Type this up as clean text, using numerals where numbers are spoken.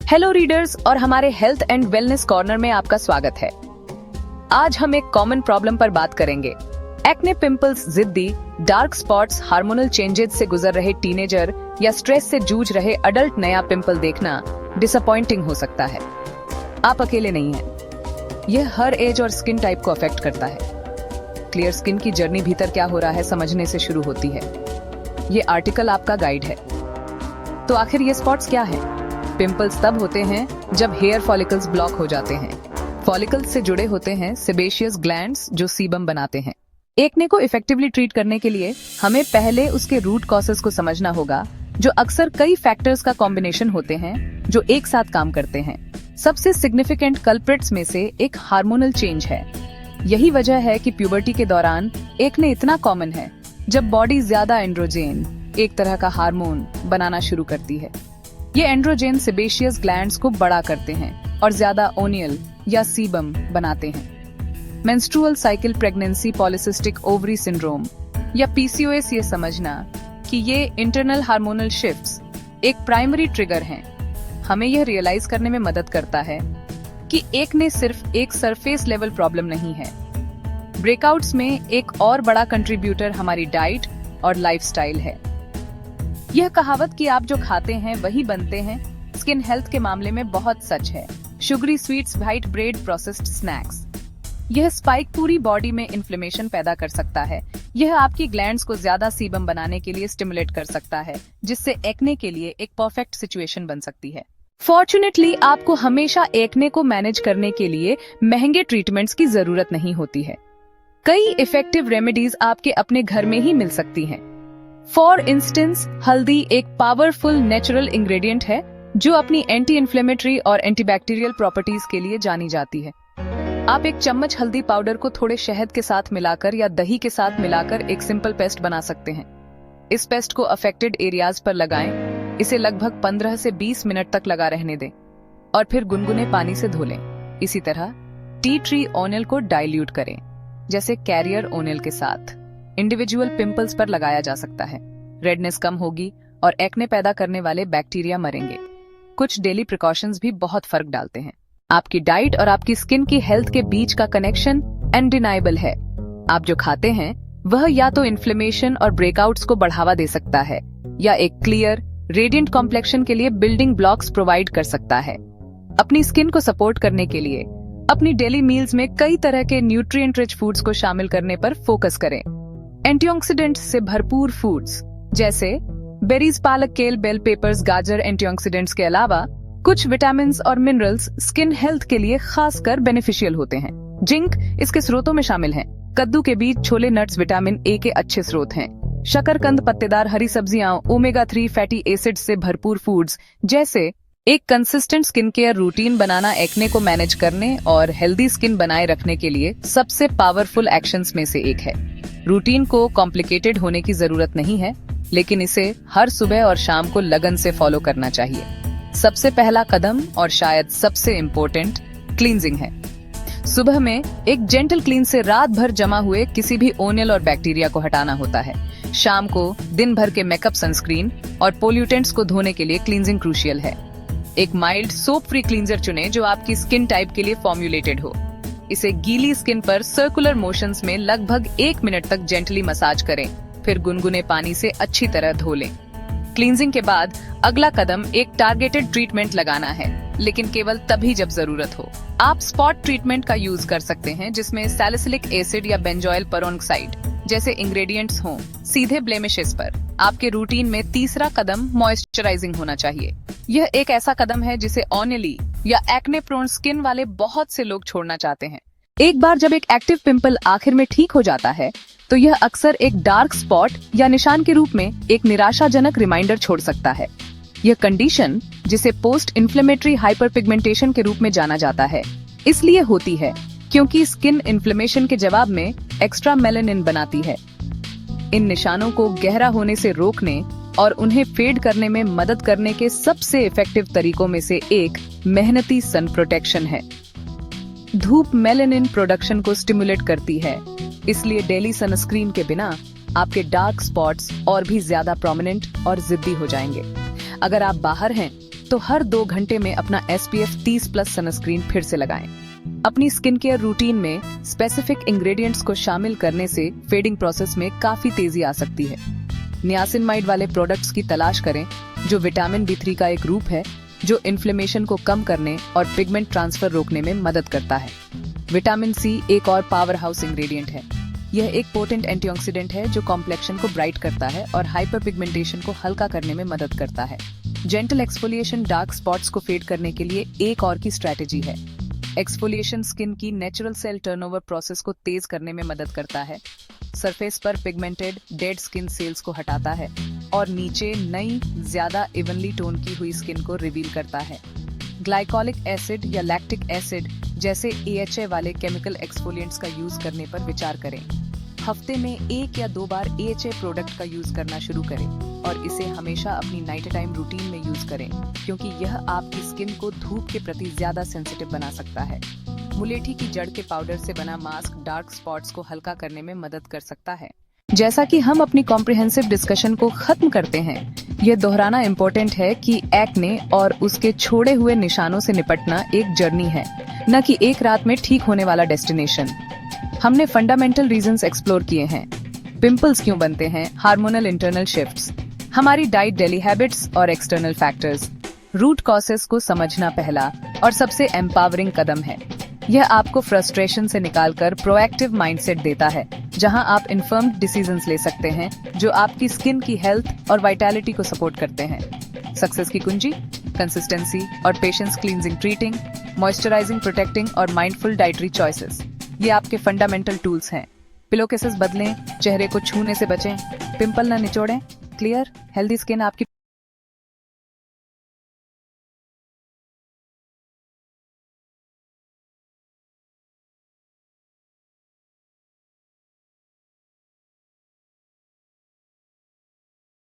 Hello readers और हमारे health and wellness corner में आपका स्वागत है। आज हम एक कॉमन प्रॉब्लम पर बात करेंगे। एक्ने पिंपल्स, जिद्दी, डार्क स्पॉट्स, हार्मोनल चेंजेस से गुजर रहे टीनेजर या स्ट्रेस से जूझ रहे अडल्ट नया पिंपल देखना डिसअपॉइंटिंग हो सकता है। आप अकेले नहीं हैं। यह हर एज और स्किन टाइप को अफेक्ट करता है। क्लियर स्किन की जर्नी भीतर क्या हो रहा है समझने से शुरू होती है। ये आर्टिकल आपका गाइड है। तो आखिर ये स्पॉट्स क्या है? पिंपल्स तब होते हैं जब हेयर फॉलिकल्स ब्लॉक हो जाते हैं। फॉलिकल्स से जुड़े होते हैं सेबेशियस ग्लैंड्स जो सीबम बनाते हैं। एक्ने को इफेक्टिवली ट्रीट करने के लिए हमें पहले उसके रूट कॉजेस को समझना होगा, जो अक्सर कई फैक्टर्स का कॉम्बिनेशन होते हैं जो एक साथ काम करते हैं। सबसे सिग्निफिकेंट कल्प्रिट्स में से एक हार्मोनल चेंज है। यही वजह है कि प्यूबर्टी के दौरान एक्ने इतना कॉमन है, जब बॉडी ज्यादा एंड्रोजेन, एक तरह का हार्मोन, बनाना शुरू करती है। ये एंड्रोजेन सेबेशियस ग्लैंड्स को बड़ा करते हैं और ज्यादा ओनियल या सीबम बनाते हैं। Menstrual cycle pregnancy polycystic ovary syndrome या पीसीओएस ये समझना कि ये इंटरनल हार्मोनल शिफ्ट्स एक प्राइमरी ट्रिगर हैं, हमें यह रियलाइज करने में मदद करता है कि एक्ने सिर्फ एक सरफेस लेवल प्रॉब्लम नहीं है। ब्रेकआउट्स में एक और बड़ा कंट्रीब्यूटर हमारी डाइट और लाइफस्टाइल है। यह कहावत कि आप जो खाते हैं वही बनते हैं, स्किन हेल्थ के मामले में बहुत सच है। Sugary sweets, white bread, processed snacks, यह स्पाइक पूरी बॉडी में इन्फ्लेमेशन पैदा कर सकता है। यह आपकी ग्लैंड्स को ज्यादा सीबम बनाने के लिए स्टिमुलेट कर सकता है, जिससे एक्ने के लिए एक परफेक्ट सिचुएशन बन सकती है। फॉर्चुनेटली आपको हमेशा एक्ने को मैनेज करने के लिए महंगे ट्रीटमेंट्स की जरूरत नहीं होती है। कई इफेक्टिव रेमेडीज आपके अपने घर में ही मिल सकती हैं। फॉर इंस्टेंस, हल्दी एक पावरफुल नेचुरल इंग्रेडिएंट है जो अपनी एंटी इन्फ्लेमेटरी और एंटीबैक्टीरियल प्रॉपर्टीज के लिए जानी जाती है। आप एक चम्मच हल्दी पाउडर को थोड़े शहद के साथ मिलाकर या दही के साथ मिलाकर एक सिंपल पेस्ट बना सकते हैं। इस पेस्ट को अफेक्टेड एरियाज पर लगाएं। इसे लगभग 15 से 20 मिनट तक लगा रहने दें और फिर गुनगुने पानी से धो लें। इसी तरह टी ट्री ओनियल को डाइल्यूट करें, जैसे कैरियर ओनियल के साथ इंडिविजुअल पिंपल्स पर लगाया जा सकता है। रेडनेस कम होगी और एक्ने पैदा करने वाले बैक्टीरिया मरेंगे। कुछ डेली प्रिकॉशंस भी बहुत फर्क डालते हैं। आपकी डाइट और आपकी स्किन की हेल्थ के बीच का कनेक्शन अनडिनाइबल है। आप जो खाते हैं वह या तो इन्फ्लेमेशन और ब्रेकआउट्स को बढ़ावा दे सकता है या एक क्लियर, रेडिएंट कॉम्प्लेक्शन के लिए बिल्डिंग ब्लॉक्स प्रोवाइड कर सकता है। अपनी स्किन को सपोर्ट करने के लिए अपनी डेली मील्स में कई तरह के न्यूट्रिएंट रिच फूड्स को शामिल करने पर फोकस करें। एंटीऑक्सीडेंट्स से भरपूर फूड्स जैसे बेरीज, पालक, केल, बेल पेपर्स, गाजर एंटीऑक्सीडेंट्स के अलावा कुछ विटामिन्स और मिनरल्स स्किन हेल्थ के लिए खासकर बेनिफिशियल होते हैं। जिंक इसके स्रोतों में शामिल है। कद्दू के बीज, छोले, नट्स विटामिन ए के अच्छे स्रोत हैं। शकरकंद, पत्तेदार हरी सब्जियां, ओमेगा 3 फैटी एसिड से भरपूर फूड्स जैसे एक कंसिस्टेंट स्किन केयर रूटीन बनाना एक्ने को मैनेज करने और हेल्दी स्किन बनाए रखने के लिए सबसे पावरफुल एक्शंस में से एक है। रूटीन को कॉम्प्लिकेटेड होने की जरूरत नहीं है, लेकिन इसे हर सुबह और शाम को लगन से फॉलो करना चाहिए। सबसे पहला कदम और शायद सबसे इम्पोर्टेंट क्लींजिंग है। सुबह में एक जेंटल क्लीन से रात भर जमा हुए किसी भी ओनियल और बैक्टीरिया को हटाना होता है। शाम को दिन भर के मेकअप, सनस्क्रीन और पोल्यूटेंट्स को धोने के लिए क्लींजिंग क्रूशियल है। एक माइल्ड सोप फ्री क्लींजर चुनें जो आपकी स्किन टाइप के लिए फॉर्म्युलेटेड हो। इसे गीली स्किन पर सर्कुलर मोशंस में लगभग 1 मिनट तक जेंटली मसाज करें, फिर गुनगुने पानी से अच्छी तरह धो लें। क्लींजिंग के बाद अगला कदम एक टारगेटेड ट्रीटमेंट लगाना है, लेकिन केवल तभी जब जरूरत हो। आप स्पॉट ट्रीटमेंट का यूज कर सकते हैं, जिसमें सैलिसिलिक एसिड या बेंजोइल पेरोक्साइड जैसे इंग्रेडिएंट्स हों सीधे ब्लेमिशेस पर। आपके रूटीन में तीसरा कदम मॉइस्चराइजिंग होना चाहिए। यह एक ऐसा कदम है जिसे ऑनियली या एक्ने प्रोन स्किन वाले बहुत से लोग छोड़ना चाहते हैं। एक बार जब एक एक्टिव पिंपल आखिर में ठीक हो जाता है, तो यह अक्सर एक डार्क स्पॉट या निशान के रूप में एक निराशाजनक रिमाइंडर छोड़ सकता है। यह कंडीशन, जिसे पोस्ट इन्फ्लेमेटरी हाइपरपिगमेंटेशन के रूप में जाना जाता है, इसलिए होती है क्योंकि स्किन इन्फ्लेमेशन के जवाब में एक्स्ट्रा मेलानिन बनाती है। इन निशानों को गहरा होने से रोकने और उन्हें फेड करने में मदद करने के सबसे इफेक्टिव तरीकों में से एक मेहनती सन प्रोटेक्शन है। धूप मेलानिन प्रोडक्शन को स्टिमुलेट करती है, इसलिए डेली सनस्क्रीन के बिना आपके डार्क स्पॉट्स और भी ज्यादा प्रोमिनेंट और जिद्दी हो जाएंगे। अगर आप बाहर हैं तो हर 2 घंटे में अपना SPF 30+ सनस्क्रीन फिर से लगाएं। अपनी स्किन केयर रूटीन में स्पेसिफिक इंग्रेडिएंट्स को शामिल करने से फेडिंग प्रोसेस में काफी तेजी आ सकती है। नियासिनमाइड वाले प्रोडक्ट्स की तलाश करें, जो विटामिन B3 का एक रूप है जो इन्फ्लेमेशन को कम करने और पिगमेंट ट्रांसफर रोकने में मदद करता है। विटामिन C एक और पावर हाउस इंग्रेडिएंट है। यह एक पोटेंट एंटीऑक्सीडेंट है जो कॉम्प्लेक्शन को ब्राइट करता है और हाइपर पिगमेंटेशन को हल्का करने में मदद करता है। जेंटल एक्सफोलिएशन डार्क स्पॉट्स को फेड करने के लिए एक और की स्ट्रैटेजी है। एक्सफोलिएशन स्किन की नेचुरल सेल टर्नओवर प्रोसेस को तेज करने में मदद करता है, सरफेस पर पिगमेंटेड डेड स्किन सेल्स को हटाता है और नीचे नई ज्यादा इवनली टोन की हुई स्किन को रिवील करता है। ग्लाइकोलिक एसिड या लैक्टिक एसिड जैसे AHA वाले केमिकल एक्सफोलिएंट्स का यूज करने पर विचार करें। हफ्ते में 1 या 2 बार AHA प्रोडक्ट का यूज करना शुरू करें और इसे हमेशा अपनी नाइट टाइम रूटीन में यूज करें, क्योंकि यह आपकी स्किन को धूप के प्रति ज्यादा सेंसिटिव बना सकता है। मुलेठी की जड़ के पाउडर से बना मास्क डार्क स्पॉट्स को हल्का करने में मदद कर सकता है। जैसा कि हम अपनी कॉम्प्रिहेंसिव डिस्कशन को खत्म करते हैं, यह दोहराना इम्पोर्टेंट है कि एक्ने और उसके छोड़े हुए निशानों से निपटना एक जर्नी है, न कि एक रात में ठीक होने वाला डेस्टिनेशन। हमने फंडामेंटल रीजंस एक्सप्लोर किए हैं। पिंपल्स क्यों बनते हैं, हार्मोनल इंटरनल शिफ्ट्स, हमारी डाइट, डेली हैबिट्स और एक्सटर्नल फैक्टर्स। रूट कॉसेस को समझना पहला और सबसे एम्पावरिंग कदम है। यह आपको फ्रस्ट्रेशन से निकालकर प्रोएक्टिव माइंडसेट देता है, जहां आप इन्फॉर्म्ड डिसीजंस ले सकते हैं जो आपकी स्किन की हेल्थ और वाइटैलिटी को सपोर्ट करते हैं। सक्सेस की कुंजी कंसिस्टेंसी और patience, cleansing, treating, moisturising, protecting और माइंडफुल डाइटरी चॉइसेस, ये आपके फंडामेंटल टूल्स हैं। पिलो केसेस बदलें, चेहरे को छूने से बचें, पिंपल न निचोड़ें। क्लियर हेल्दी स्किन आपकी